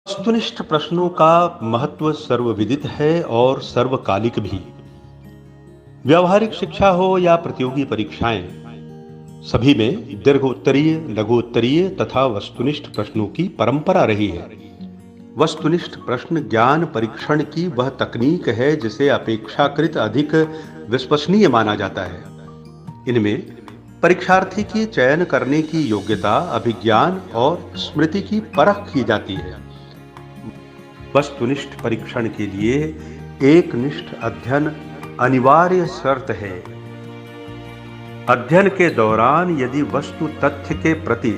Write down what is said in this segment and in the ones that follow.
वस्तुनिष्ठ प्रश्नों का महत्व सर्वविदित है और सर्वकालिक भी। व्यावहारिक शिक्षा हो या प्रतियोगी परीक्षाएं, सभी में दीर्घ उत्तरीय, लघु उत्तरीय तथा वस्तुनिष्ठ प्रश्नों की परंपरा रही है। वस्तुनिष्ठ प्रश्न ज्ञान परीक्षण की वह तकनीक है जिसे अपेक्षाकृत अधिक विश्वसनीय माना जाता है। इनमें परीक्षार्थी की चयन करने की योग्यता, अभिज्ञान और स्मृति की परख की जाती है। वस्तुनिष्ठ परीक्षण के लिए एकनिष्ठ अध्ययन अनिवार्य शर्त है। अध्ययन के दौरान यदि वस्तु तथ्य के प्रति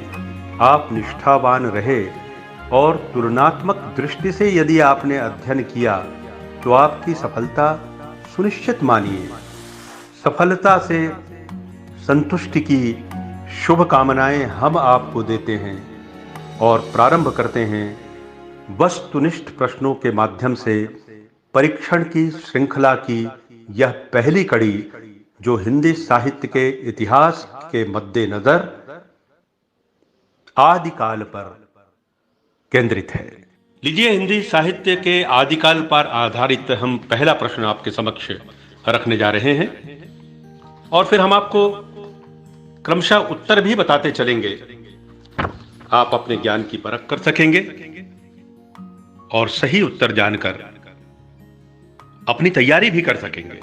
आप निष्ठावान रहे और तुलनात्मक दृष्टि से यदि आपने अध्ययन किया तो आपकी सफलता सुनिश्चित मानिए। सफलता से संतुष्टि की शुभकामनाएं हम आपको देते हैं और प्रारंभ करते हैं वस्तुनिष्ठ प्रश्नों के माध्यम से परीक्षण की श्रृंखला की यह पहली कड़ी, जो हिंदी साहित्य के इतिहास के मद्देनजर आदिकाल पर केंद्रित है। लीजिए, हिंदी साहित्य के आदिकाल पर आधारित हम पहला प्रश्न आपके समक्ष रखने जा रहे हैं और फिर हम आपको क्रमशः उत्तर भी बताते चलेंगे। आप अपने ज्ञान की परख कर सकेंगे और सही उत्तर जानकर अपनी तैयारी भी कर सकेंगे।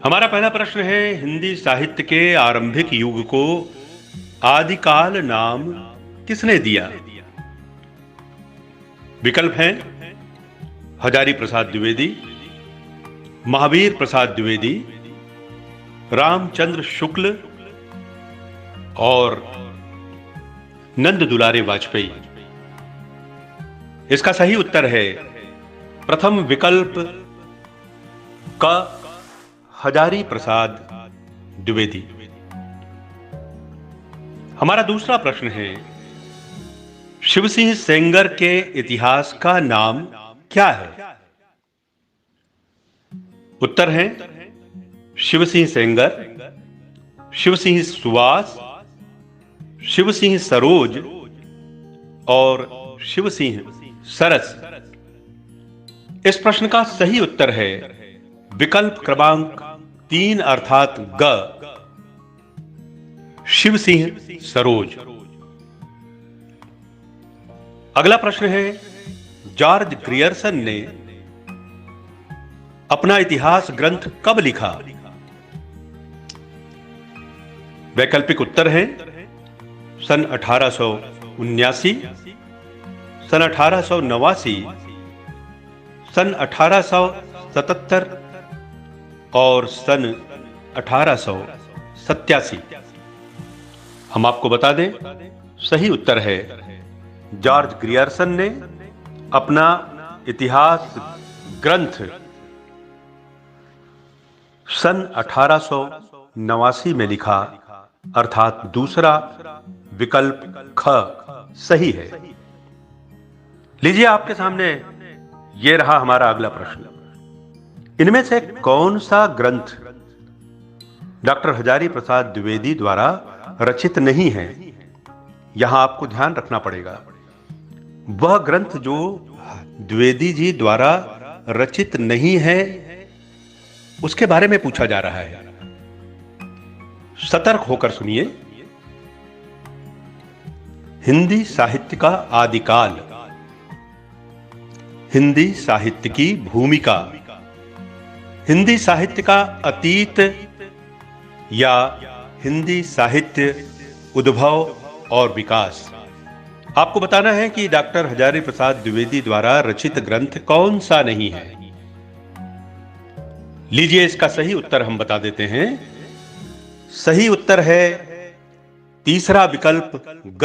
हमारा पहला प्रश्न है, हिंदी साहित्य के आरंभिक युग को आदिकाल नाम किसने दिया? विकल्प हैं हजारी प्रसाद द्विवेदी, महावीर प्रसाद द्विवेदी, रामचंद्र शुक्ल और नंद दुलारे वाजपेयी। इसका सही उत्तर है प्रथम विकल्प क, हजारी प्रसाद द्विवेदी। हमारा दूसरा प्रश्न है, शिवसिंह सेंगर के इतिहास का नाम क्या है? उत्तर है शिवसिंह सेंगर, शिवसिंह सुवास, शिवसिंह सरोज और शिवसिंह सरस। इस प्रश्न का सही उत्तर है विकल्प क्रमांक 3 अर्थात ग, शिवसिंह सरोज। अगला प्रश्न है, जॉर्ज ग्रियर्सन ने अपना इतिहास ग्रंथ कब लिखा? वैकल्पिक उत्तर है सन 1879, सन 1889, सन 1877 और सन 1887। हम आपको बता दें, सही उत्तर है जॉर्ज ग्रियर्सन ने अपना इतिहास ग्रंथ सन 1889 में लिखा, अर्थात दूसरा विकल्प ख सही है। लीजिए, आपके सामने यह रहा हमारा अगला प्रश्न। इनमें से कौन सा ग्रंथ डॉक्टर हजारी प्रसाद द्विवेदी द्वारा रचित नहीं है? यहां आपको ध्यान रखना पड़ेगा, वह ग्रंथ जो द्विवेदी जी द्वारा रचित नहीं है उसके बारे में पूछा जा रहा है। सतर्क होकर सुनिए। हिंदी साहित्य का आदिकाल, हिंदी साहित्य की भूमिका, हिंदी साहित्य का अतीत या हिंदी साहित्य उद्भव और विकास। आपको बताना है कि डॉक्टर हजारी प्रसाद द्विवेदी द्वारा रचित ग्रंथ कौन सा नहीं है। लीजिए, इसका सही उत्तर हम बता देते हैं। सही उत्तर है तीसरा विकल्प ग,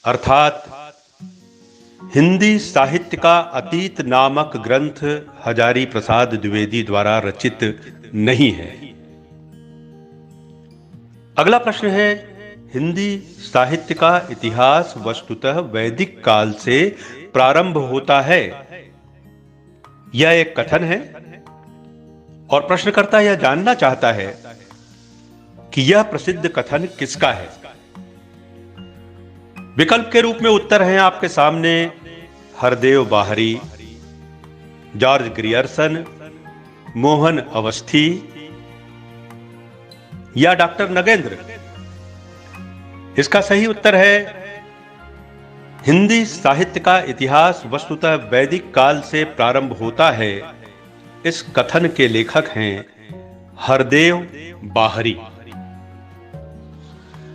अर्थात हिंदी साहित्य का अतीत नामक ग्रंथ हजारी प्रसाद द्विवेदी द्वारा रचित नहीं है। अगला प्रश्न है, हिंदी साहित्य का इतिहास वस्तुतः वैदिक काल से प्रारंभ होता है। यह एक कथन है और प्रश्नकर्ता यह जानना चाहता है कि यह प्रसिद्ध कथन किसका है। विकल्प के रूप में उत्तर हैं आपके सामने हरदेव बाहरी, जॉर्ज ग्रियर्सन, मोहन अवस्थी या डॉक्टर नगेंद्र। इसका सही उत्तर है हिंदी साहित्य का इतिहास वस्तुतः वैदिक काल से प्रारंभ होता है। इस कथन के लेखक हैं हरदेव बाहरी।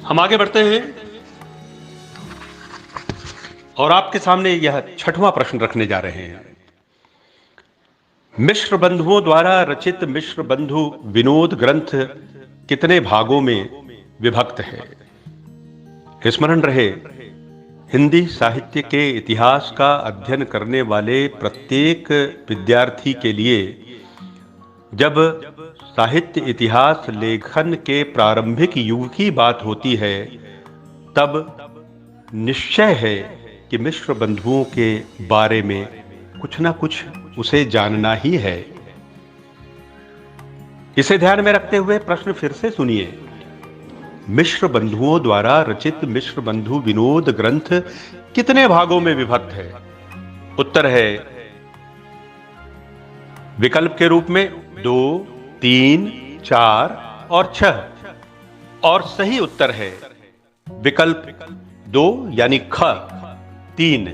हम आगे बढ़ते हैं और आपके सामने यह छठवां प्रश्न रखने जा रहे हैं। मिश्र बंधुओं द्वारा रचित मिश्र बंधु विनोद ग्रंथ कितने भागों में विभक्त है? स्मरण रहे, हिंदी साहित्य के इतिहास का अध्ययन करने वाले प्रत्येक विद्यार्थी के लिए जब साहित्य इतिहास लेखन के प्रारंभिक युग की बात होती है तब निश्चय है कि मिश्र बंधुओं के बारे में कुछ ना कुछ उसे जानना ही है। इसे ध्यान में रखते हुए प्रश्न फिर से सुनिए। मिश्र बंधुओं द्वारा रचित मिश्र बंधु विनोद ग्रंथ कितने भागों में विभक्त है? उत्तर है विकल्प के रूप में 2, 3, 4 और 6 और सही उत्तर है विकल्प 2 यानी ख 3।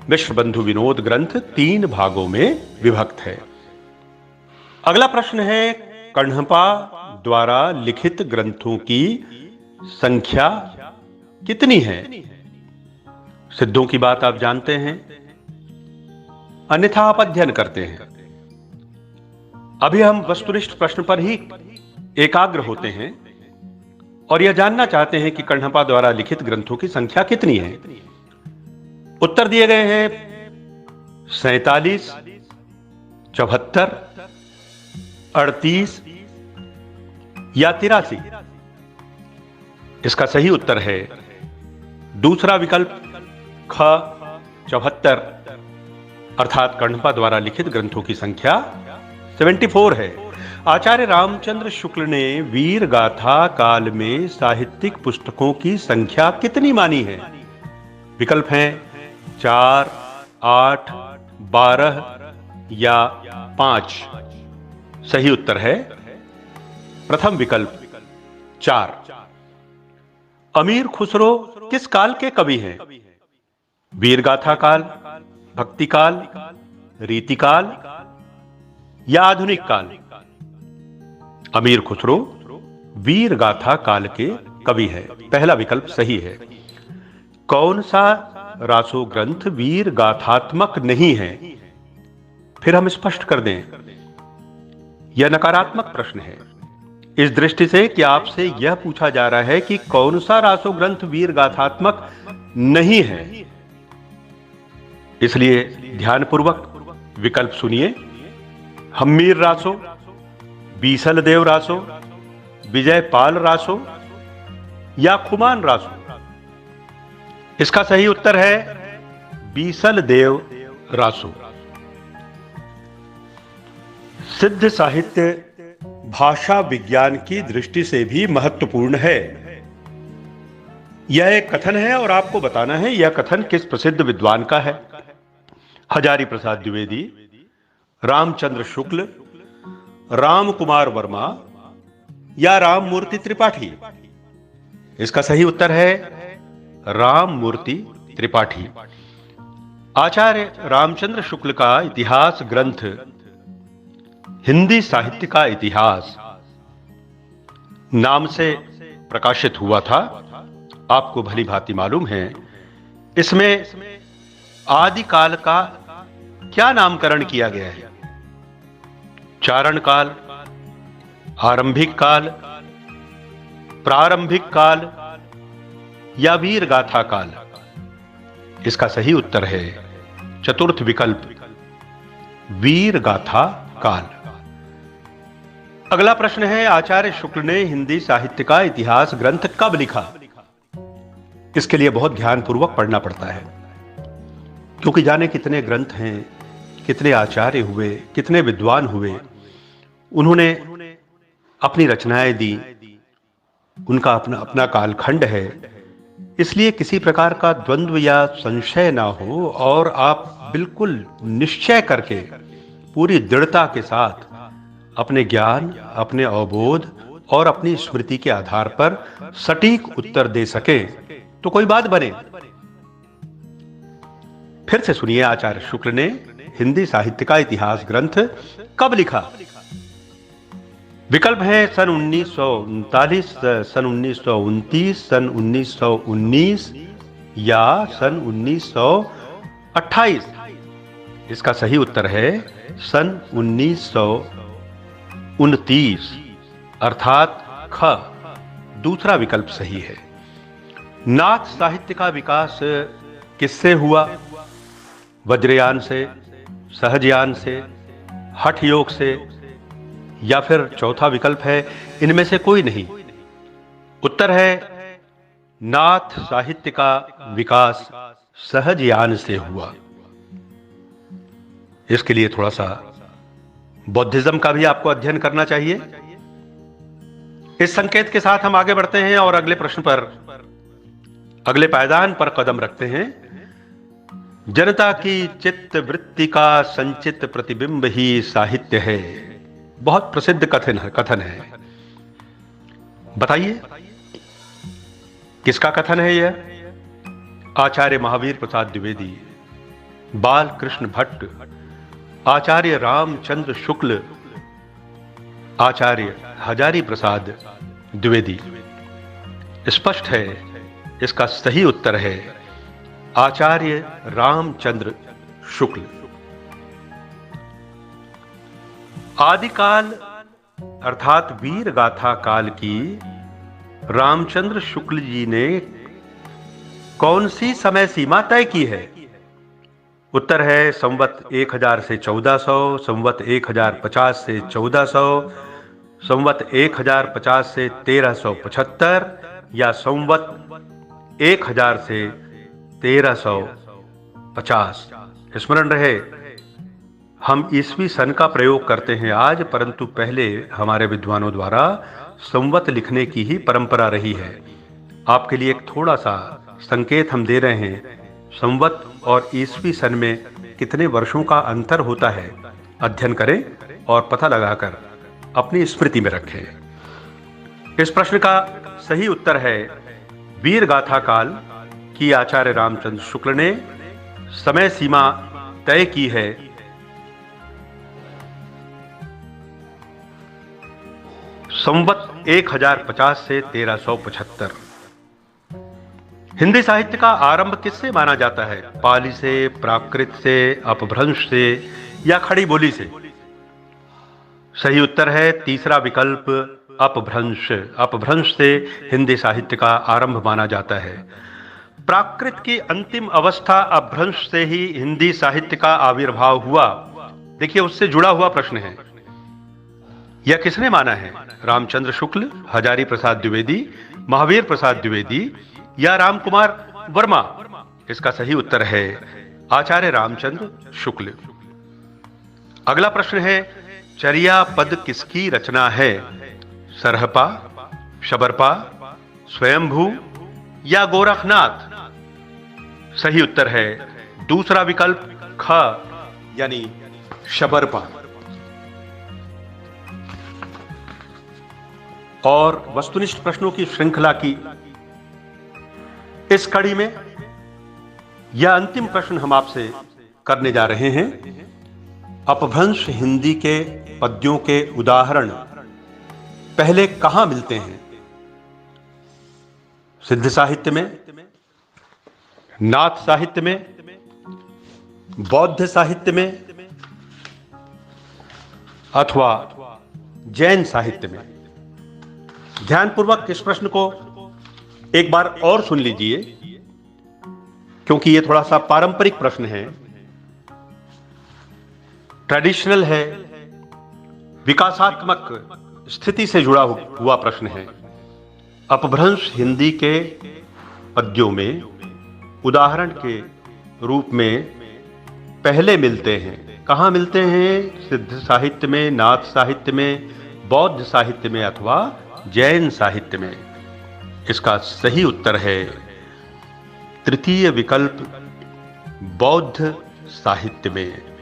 मिश्र बंधु विनोद ग्रंथ 3 भागों में विभक्त है। अगला प्रश्न है कण्हपा द्वारा लिखित ग्रंथों की संख्या कितनी है? सिद्धों की बात आप जानते हैं, अन्यथा आप अध्ययन करते हैं। अभी हम वस्तुनिष्ठ प्रश्न पर ही एकाग्र होते हैं और यह जानना चाहते हैं कि कण्हपा द्वारा लिखित ग्रंथों की संख्या कितनी है। उत्तर दिए गए हैं 47, 74, 38 या 83। इसका सही उत्तर है दूसरा विकल्प ख 74, अर्थात कण्हपा द्वारा लिखित ग्रंथों की संख्या 74 है। आचार्य रामचंद्र शुक्ल ने वीर गाथा काल में साहित्यिक पुस्तकों की संख्या कितनी मानी है? विकल्प हैं 4, 8, 12 या 5। सही उत्तर है प्रथम विकल्प 4। अमीर खुसरो किस काल के कवि हैं? वीरगाथा काल, भक्ति काल, रीति काल या आधुनिक काल? अमीर खुसरो वीरगाथा काल के कवि है, पहला विकल्प सही है। कौन सा रासो ग्रंथ वीर गाथात्मक नहीं है? फिर हम स्पष्ट कर दें, यह नकारात्मक प्रश्न है इस दृष्टि से कि आपसे यह पूछा जा रहा है कि कौन सा रासो ग्रंथ वीर गाथात्मक नहीं है। इसलिए ध्यानपूर्वक विकल्प सुनिए। हम्मीर रासो, बीसल देव रासो, विजयपाल रासो या खुमान रासो? इसका सही उत्तर है बीसल देव रासो। सिद्ध साहित्य भाषा विज्ञान की दृष्टि से भी महत्वपूर्ण है। यह एक कथन है और आपको बताना है यह कथन किस प्रसिद्ध विद्वान का है। हजारी प्रसाद द्विवेदी, रामचंद्र शुक्ल, राम कुमार वर्मा या राममूर्ति त्रिपाठी? इसका सही उत्तर है राममूर्ति त्रिपाठी। आचार्य रामचंद्र शुक्ल का इतिहास ग्रंथ हिंदी साहित्य का इतिहास नाम से प्रकाशित हुआ था। आपको भली भांति मालूम है इसमें आदिकाल का क्या नामकरण किया गया है? चारण काल, आरंभिक काल, प्रारंभिक काल या वीर गाथा काल? इसका सही उत्तर है चतुर्थ विकल्प वीर गाथा काल। अगला प्रश्न है आचार्य शुक्ल ने हिंदी साहित्य का इतिहास ग्रंथ कब लिखा? इसके लिए बहुत ध्यानपूर्वक पढ़ना पड़ता है क्योंकि जाने कितने ग्रंथ हैं, कितने आचार्य हुए, कितने विद्वान हुए, उन्होंने अपनी रचनाएं दी, उनका अपना अपना कालखंड है। इसलिए किसी प्रकार का द्वंद्व या संशय ना हो और आप बिल्कुल निश्चय करके पूरी दृढ़ता के साथ अपने ज्ञान, अपने अवबोध और अपनी स्मृति के आधार पर सटीक उत्तर दे सके तो कोई बात बने। फिर से सुनिए, आचार्य शुक्ल ने हिंदी साहित्य का इतिहास ग्रंथ कब लिखा? विकल्प है सन 1939, सन 1929, सन 1919 या सन 1928। इसका सही उत्तर है सन 1929 अर्थात ख, दूसरा विकल्प सही है। नाथ साहित्य का विकास किससे हुआ? वज्रयान से, सहजयान से, हठ योग से, या फिर चौथा विकल्प है इनमें से कोई नहीं। उत्तर है नाथ साहित्य का विकास सहजयान से हुआ। इसके लिए थोड़ा सा बौद्धिज्म का भी आपको अध्ययन करना चाहिए। इस संकेत के साथ हम आगे बढ़ते हैं और अगले प्रश्न पर, अगले पायदान पर कदम रखते हैं। जनता की चित्त वृत्ति का संचित प्रतिबिंब ही साहित्य है। बहुत प्रसिद्ध कथन है। बताइए किसका कथन है यह? आचार्य महावीर प्रसाद द्विवेदी, बाल कृष्ण भट्ट, आचार्य रामचंद्र शुक्ल, आचार्य हजारी प्रसाद द्विवेदी। स्पष्ट है, इसका सही उत्तर है आचार्य रामचंद्र शुक्ल। आदिकाल अर्थात वीर गाथा काल की रामचंद्र शुक्ल जी ने कौन सी समय सीमा तय की है? उत्तर है संवत 1000 से 1400, संवत 1050 से 1400, संवत 1050 से 1375 या संवत 1000 से 1350। स्मरण रहे, हम ईस्वी सन का प्रयोग करते हैं आज, परंतु पहले हमारे विद्वानों द्वारा संवत लिखने की ही परंपरा रही है। आपके लिए एक थोड़ा सा संकेत हम दे रहे हैं। संवत और ईस्वी सन में कितने वर्षों का अंतर होता है, अध्ययन करें और पता लगाकर अपनी स्मृति में रखें। इस प्रश्न का सही उत्तर है वीर गाथा काल की आचार्य रामचंद्र शुक्ल ने समय सीमा तय की है संवत 1050 से 1375। हिंदी साहित्य का आरंभ किससे माना जाता है? पाली से, प्राकृत से, अपभ्रंश से या खड़ी बोली से? सही उत्तर है तीसरा विकल्प, अपभ्रंश। अपभ्रंश से हिंदी साहित्य का आरंभ माना जाता है। प्राकृत की अंतिम अवस्था अपभ्रंश से ही हिंदी साहित्य का आविर्भाव हुआ। देखिए, उससे जुड़ा हुआ प्रश्न है। यह किसने माना है? रामचंद्र शुक्ल, हजारी प्रसाद द्विवेदी, महावीर प्रसाद द्विवेदी या रामकुमार वर्मा? इसका सही उत्तर है आचार्य रामचंद्र शुक्ल। अगला प्रश्न है, चर्या पद किसकी रचना है? सरहपा, शबरपा, स्वयंभू या गोरखनाथ? सही उत्तर है दूसरा विकल्प ख, यानी शबरपा। और वस्तुनिष्ठ प्रश्नों की श्रृंखला की इस कड़ी में यह अंतिम प्रश्न हम आपसे करने जा रहे हैं। अपभ्रंश हिंदी के पद्यों के उदाहरण पहले कहां मिलते हैं? सिद्ध साहित्य में, नाथ साहित्य में, बौद्ध साहित्य में अथवा जैन साहित्य में? ध्यानपूर्वक इस प्रश्न को एक बार और सुन लीजिए, क्योंकि यह थोड़ा सा पारंपरिक प्रश्न है, ट्रेडिशनल है, विकासात्मक स्थिति से जुड़ा हुआ प्रश्न है। अपभ्रंश हिंदी के पद्यों में उदाहरण के रूप में पहले मिलते हैं। कहां मिलते हैं? सिद्ध साहित्य में, नाथ साहित्य में, बौद्ध साहित्य में अथवा जैन साहित्य में। इसका सही उत्तर है तृतीय विकल्प बौद्ध साहित्य में।